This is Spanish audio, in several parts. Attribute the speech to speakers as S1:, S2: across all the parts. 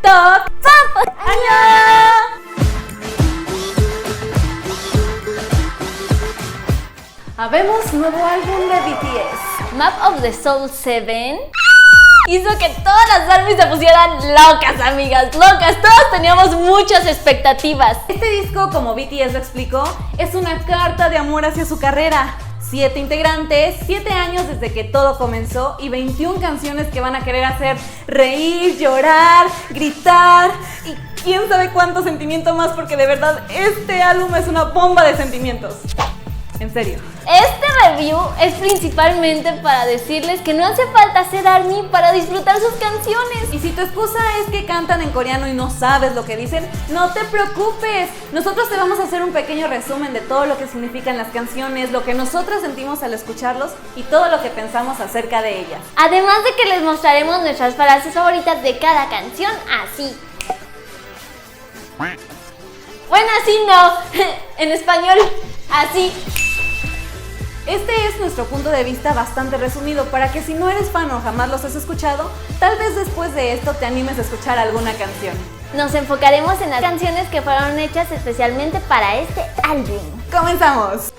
S1: 톡톡 짬뽕! 안녕! Habemos nuevo álbum de BTS.
S2: Map of the Soul 7 hizo que todas las ARMYs se pusieran locas, amigas, locas. Todos teníamos muchas expectativas.
S1: Este disco, como BTS lo explicó, es una carta de amor hacia su carrera. 7 integrantes, 7 años desde que todo comenzó y 21 canciones que van a querer hacer reír, llorar, gritar y quién sabe cuánto sentimiento más, porque de verdad este álbum es una bomba de sentimientos. En serio.
S2: Este review es principalmente para decirles que no hace falta ser ARMY para disfrutar sus canciones.
S1: Y si tu excusa es que cantan en coreano y no sabes lo que dicen, no te preocupes. Nosotros te vamos a hacer un pequeño resumen de todo lo que significan las canciones, lo que nosotros sentimos al escucharlos y todo lo que pensamos acerca de ellas.
S2: Además de que les mostraremos nuestras frases favoritas de cada canción, así. Bueno, así no. En español, así.
S1: Este es nuestro punto de vista bastante resumido para que si no eres fan o jamás los has escuchado, tal vez después de esto te animes a escuchar alguna canción.
S2: Nos enfocaremos en las canciones que fueron hechas especialmente para este álbum.
S1: ¡Comenzamos!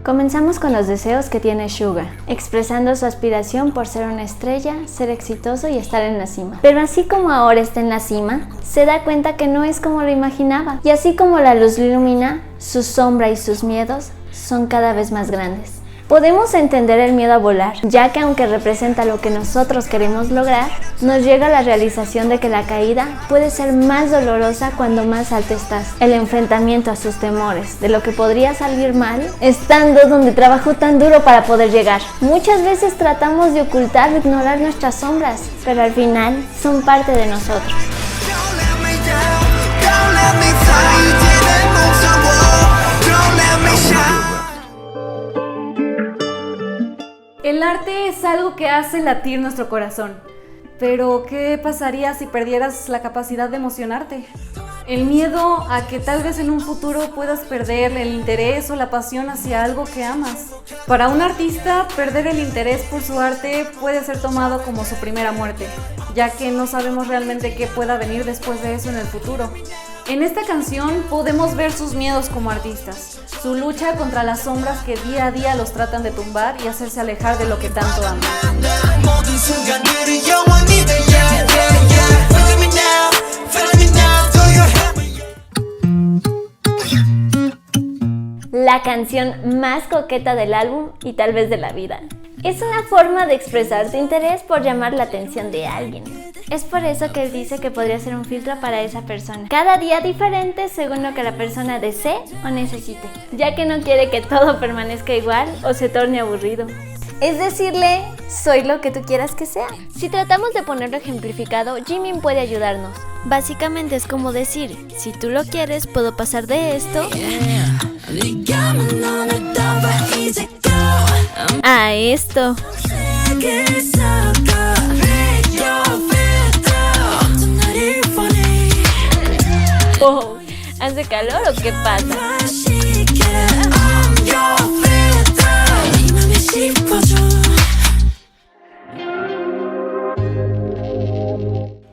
S2: Comenzamos con los deseos que tiene Suga, expresando su aspiración por ser una estrella, ser exitoso y estar en la cima. Pero así como ahora está en la cima, se da cuenta que no es como lo imaginaba. Y así como la luz lo ilumina, su sombra y sus miedos son cada vez más grandes. Podemos entender el miedo a volar, ya que aunque representa lo que nosotros queremos lograr, nos llega la realización de que la caída puede ser más dolorosa cuando más alto estás. El enfrentamiento a sus temores, de lo que podría salir mal, estando donde trabajó tan duro para poder llegar. Muchas veces tratamos de ocultar o ignorar nuestras sombras, pero al final son parte de nosotros.
S1: El arte es algo que hace latir nuestro corazón. Pero, ¿qué pasaría si perdieras la capacidad de emocionarte? El miedo a que tal vez en un futuro puedas perder el interés o la pasión hacia algo que amas. Para un artista, perder el interés por su arte puede ser tomado como su primera muerte, ya que no sabemos realmente qué pueda venir después de eso en el futuro. En esta canción podemos ver sus miedos como artistas, su lucha contra las sombras que día a día los tratan de tumbar y hacerse alejar de lo que tanto aman.
S2: La canción más coqueta del álbum y tal vez de la vida. Es una forma de expresar tu interés por llamar la atención de alguien. Es por eso que él dice que podría ser un filtro para esa persona. Cada día diferente según lo que la persona desee o necesite, ya que no quiere que todo permanezca igual o se torne aburrido. Es decirle, soy lo que tú quieras que sea. Si tratamos de ponerlo ejemplificado, Jimin puede ayudarnos. Básicamente es como decir, si tú lo quieres, puedo pasar de esto a esto. Oh, ¿hace calor o qué pasa?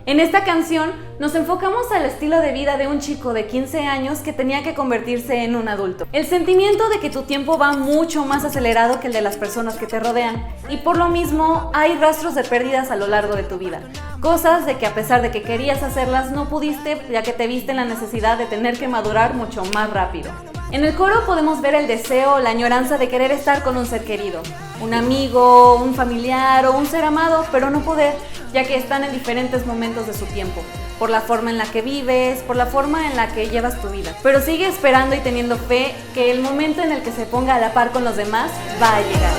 S1: En esta canción nos enfocamos al estilo de vida de un chico de 15 años que tenía que convertirse en un adulto. El sentimiento de que tu tiempo va mucho más acelerado que el de las personas que te rodean y por lo mismo hay rastros de pérdidas a lo largo de tu vida. Cosas de que a pesar de que querías hacerlas no pudiste, ya que te viste en la necesidad de tener que madurar mucho más rápido. En el coro podemos ver el deseo, la añoranza de querer estar con un ser querido, un amigo, un familiar o un ser amado, pero no poder, ya que están en diferentes momentos de su tiempo, por la forma en la que vives, por la forma en la que llevas tu vida. Pero sigue esperando y teniendo fe que el momento en el que se ponga a la par con los demás va a llegar.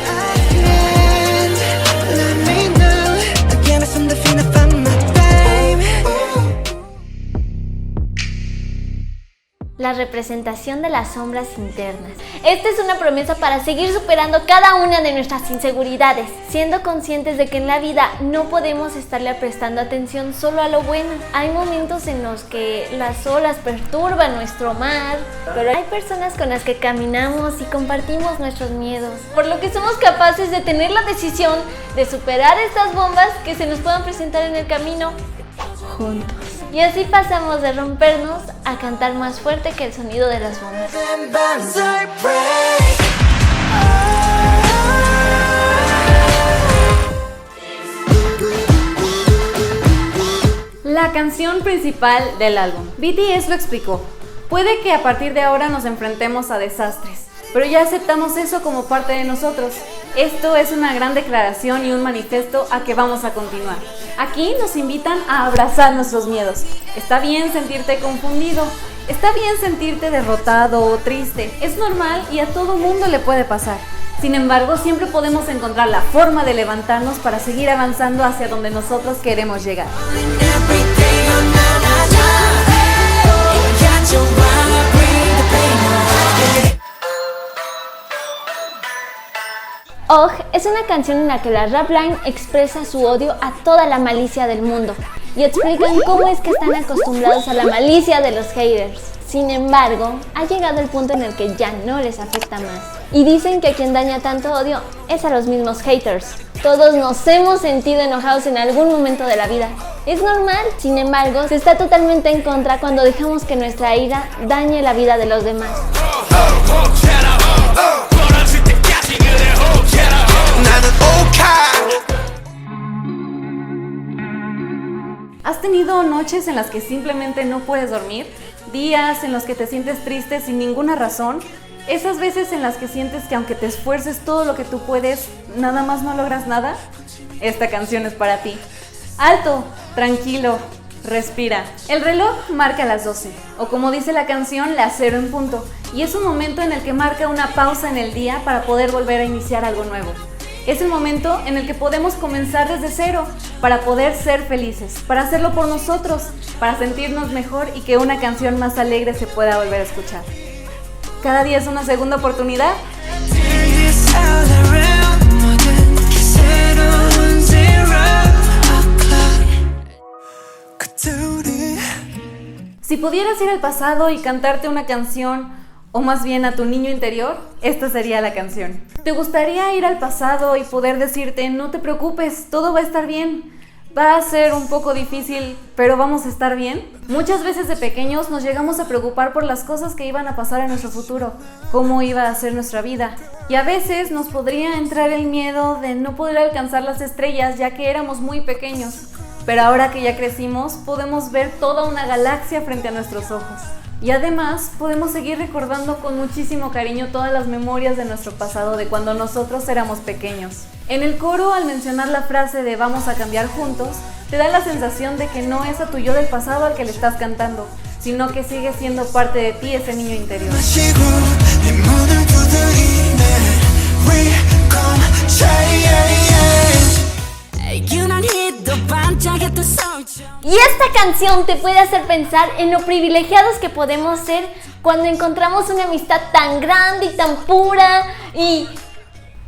S2: la representación de las sombras internas. Esta es una promesa para seguir superando cada una de nuestras inseguridades, siendo conscientes de que en la vida no podemos estarle prestando atención solo a lo bueno. Hay momentos en los que las olas perturban nuestro mar, pero hay personas con las que caminamos y compartimos nuestros miedos, por lo que somos capaces de tener la decisión de superar estas bombas que se nos puedan presentar en el camino juntos. Y así pasamos de rompernos a cantar más fuerte que el sonido de las bombas.
S1: La canción principal del álbum. BTS lo explicó. Puede que a partir de ahora nos enfrentemos a desastres, pero ya aceptamos eso como parte de nosotros. Esto es una gran declaración y un manifiesto a que vamos a continuar. Aquí nos invitan a abrazar nuestros miedos. Está bien sentirte confundido, está bien sentirte derrotado o triste. Es normal y a todo mundo le puede pasar. Sin embargo, siempre podemos encontrar la forma de levantarnos para seguir avanzando hacia donde nosotros queremos llegar.
S2: OG es una canción en la que la rap line expresa su odio a toda la malicia del mundo y explican cómo es que están acostumbrados a la malicia de los haters. Sin embargo, ha llegado el punto en el que ya no les afecta más. Y dicen que a quien daña tanto odio es a los mismos haters. Todos nos hemos sentido enojados en algún momento de la vida. Es normal, sin embargo, se está totalmente en contra cuando dejamos que nuestra ira dañe la vida de los demás.
S1: ¿Has tenido noches en las que simplemente no puedes dormir? ¿Días en los que te sientes triste sin ninguna razón? ¿Esas veces en las que sientes que aunque te esfuerces todo lo que tú puedes, nada más no logras nada? Esta canción es para ti. Alto, tranquilo, respira. El reloj marca las 12, o como dice la canción, las 0 en punto, y es un momento en el que marca una pausa en el día para poder volver a iniciar algo nuevo. Es el momento en el que podemos comenzar desde cero para poder ser felices, para hacerlo por nosotros, para sentirnos mejor y que una canción más alegre se pueda volver a escuchar. Cada día es una segunda oportunidad. Si pudieras ir al pasado y cantarte una canción, o más bien a tu niño interior, esta sería la canción. ¿Te gustaría ir al pasado y poder decirte, no te preocupes, todo va a estar bien? Va a ser un poco difícil, pero vamos a estar bien. Muchas veces de pequeños nos llegamos a preocupar por las cosas que iban a pasar en nuestro futuro, cómo iba a ser nuestra vida. Y a veces nos podría entrar el miedo de no poder alcanzar las estrellas ya que éramos muy pequeños. Pero ahora que ya crecimos, podemos ver toda una galaxia frente a nuestros ojos. Y además podemos seguir recordando con muchísimo cariño todas las memorias de nuestro pasado de cuando nosotros éramos pequeños. En el coro, al mencionar la frase de vamos a cambiar juntos, te da la sensación de que no es a tu yo del pasado al que le estás cantando, sino que sigue siendo parte de ti ese niño interior.
S2: Y esta canción te puede hacer pensar en lo privilegiados que podemos ser cuando encontramos una amistad tan grande y tan pura y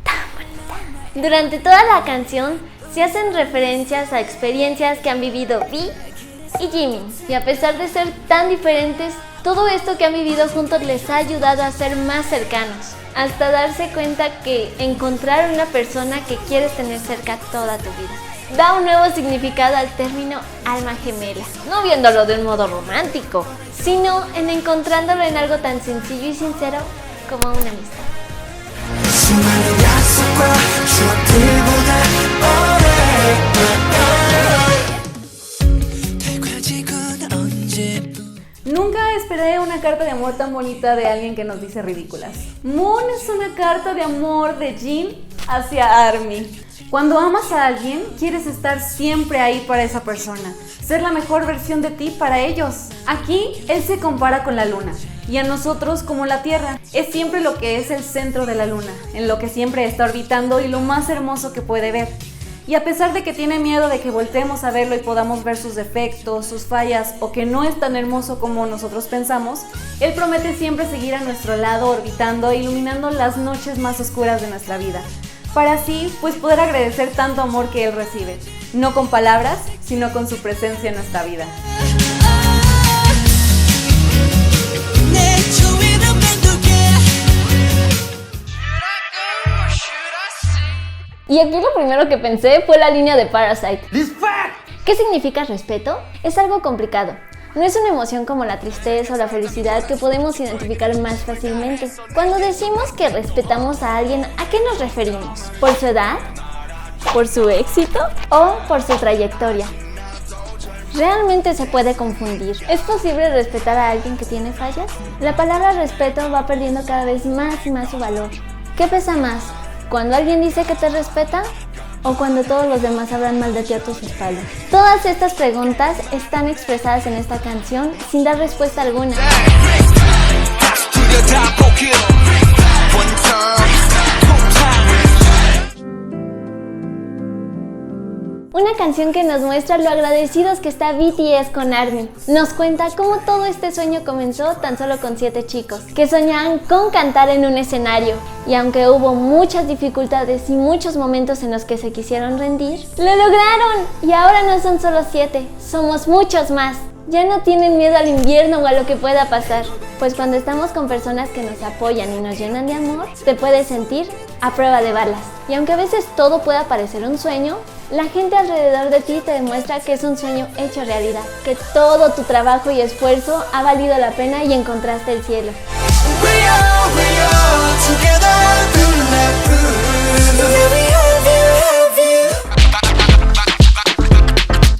S2: tan bonita. Durante toda la canción se hacen referencias a experiencias que han vivido Vi y Jimin. Y a pesar de ser tan diferentes, todo esto que han vivido juntos les ha ayudado a ser más cercanos, hasta darse cuenta que encontrar una persona que quieres tener cerca toda tu vida da un nuevo significado al término alma gemela, no viéndolo de un modo romántico, sino en encontrándolo en algo tan sencillo y sincero como una amistad.
S1: Nunca esperé una carta de amor tan bonita de alguien que nos dice ridículas. Moon es una carta de amor de Jin hacia ARMY. Cuando amas a alguien, quieres estar siempre ahí para esa persona, ser la mejor versión de ti para ellos. Aquí, él se compara con la luna y a nosotros como la Tierra. Es siempre lo que es el centro de la luna, en lo que siempre está orbitando y lo más hermoso que puede ver. Y a pesar de que tiene miedo de que volteemos a verlo y podamos ver sus defectos, sus fallas o que no es tan hermoso como nosotros pensamos, él promete siempre seguir a nuestro lado, orbitando e iluminando las noches más oscuras de nuestra vida, para así pues poder agradecer tanto amor que él recibe, no con palabras, sino con su presencia en nuestra vida.
S2: Y aquí lo primero que pensé fue la línea de Parasite. ¿Qué significa respeto? Es algo complicado. No es una emoción como la tristeza o la felicidad que podemos identificar más fácilmente. Cuando decimos que respetamos a alguien, ¿a qué nos referimos? ¿Por su edad? ¿Por su éxito? ¿O por su trayectoria? Realmente se puede confundir. ¿Es posible respetar a alguien que tiene fallas? La palabra respeto va perdiendo cada vez más y más su valor. ¿Qué pesa más? ¿Cuando alguien dice que te respeta? ¿O cuando todos los demás hablan mal de ti a tus espaldas? Todas estas preguntas están expresadas en esta canción sin dar respuesta alguna. Una canción que nos muestra lo agradecidos que está BTS con ARMY. Nos cuenta cómo todo este sueño comenzó tan solo con 7 chicos, que soñaban con cantar en un escenario. Y aunque hubo muchas dificultades y muchos momentos en los que se quisieron rendir, ¡lo lograron! Y ahora no son solo 7, somos muchos más. Ya no tienen miedo al invierno o a lo que pueda pasar, pues cuando estamos con personas que nos apoyan y nos llenan de amor, te puedes sentir a prueba de balas. Y aunque a veces todo pueda parecer un sueño, la gente alrededor de ti te demuestra que es un sueño hecho realidad, que todo tu trabajo y esfuerzo ha valido la pena y encontraste el cielo.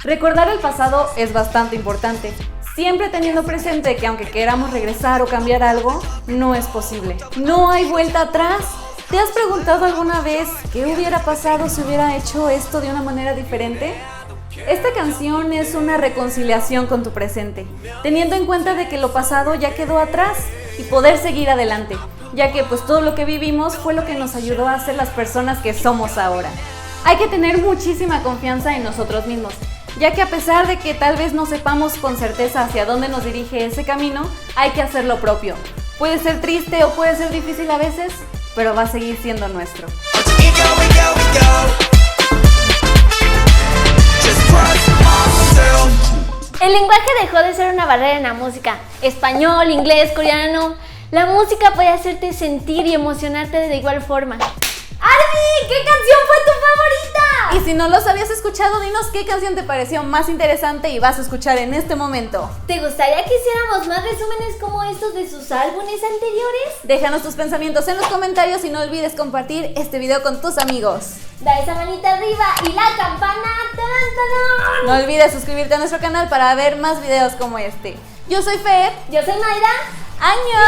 S1: Recordar el pasado es bastante importante, siempre teniendo presente que aunque queramos regresar o cambiar algo, no es posible. No hay vuelta atrás. ¿Te has preguntado alguna vez qué hubiera pasado si hubiera hecho esto de una manera diferente? Esta canción es una reconciliación con tu presente, teniendo en cuenta de que lo pasado ya quedó atrás y poder seguir adelante, ya que pues todo lo que vivimos fue lo que nos ayudó a ser las personas que somos ahora. Hay que tener muchísima confianza en nosotros mismos, ya que a pesar de que tal vez no sepamos con certeza hacia dónde nos dirige ese camino, hay que hacer lo propio. Puede ser triste o puede ser difícil a veces, pero va a seguir siendo nuestro.
S2: El lenguaje dejó de ser una barrera en la música. Español, inglés, coreano. La música puede hacerte sentir y emocionarte de igual forma. ¡Army! ¿Qué canción fue tu favorita?
S1: Y si no los habías escuchado, dinos qué canción te pareció más interesante y vas a escuchar en este momento.
S2: ¿Te gustaría que hiciéramos más resúmenes como estos de sus álbumes anteriores?
S1: Déjanos tus pensamientos en los comentarios y no olvides compartir este video con tus amigos.
S2: Da esa manita arriba y la campana. ¡Tarán, tarán!
S1: No olvides suscribirte a nuestro canal para ver más videos como este. Yo soy Fer.
S2: Yo soy Mayra.
S1: ¡Año!